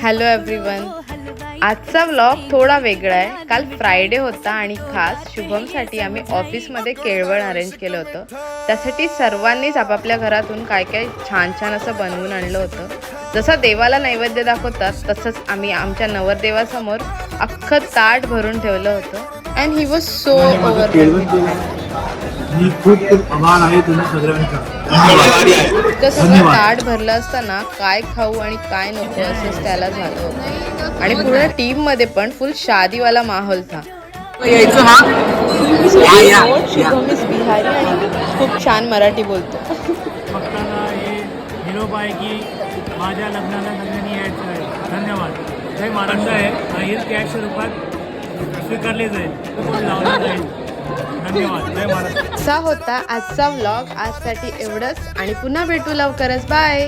Hello everyone, आजचा vlog थोडा वेगळा आहे. काल फ्रायडे होता आणि खास शुभमसाठी आम्ही ऑफिसमध्ये केळवण अरेंज केलं होतं. त्यासाठी सर्वांनीच आपापल्या घरातून काय काय छान छान असं बनवून आणलं होतं. जसं देवाला नैवेद्य दाखवतात तसंच आम्ही आमच्या नवरदेवासमोर अख्खं ताट भरून ठेवलं होतं. And he was so overwhelming. मी खूप खूप आभार आहे तुम्ही सगळ्यांचा. इतकं सगळं ताट भरलं असताना काय खाऊ आणि काय नको असंच त्याला झालं होतं. आणि पूर्ण टीम मध्ये पण फुल शादीवाला माहोल था. शुभम इज बिहारी आणि खूप छान मराठी बोलतो. बघताना हे निरोप आहे की माझ्या लग्नाला सगळ्यांनी यायचं आहे. धन्यवाद. जय महाराष्ट्र आहे. हेच कॅश स्वरूपात स्वीकारले जाईल, लावले जाईल. धन्यवाद. जय महाराष्ट्र. असा होता आजचा व्लॉग. आजसाठी एवढंच आणि पुन्हा भेटू लवकरच. बाय.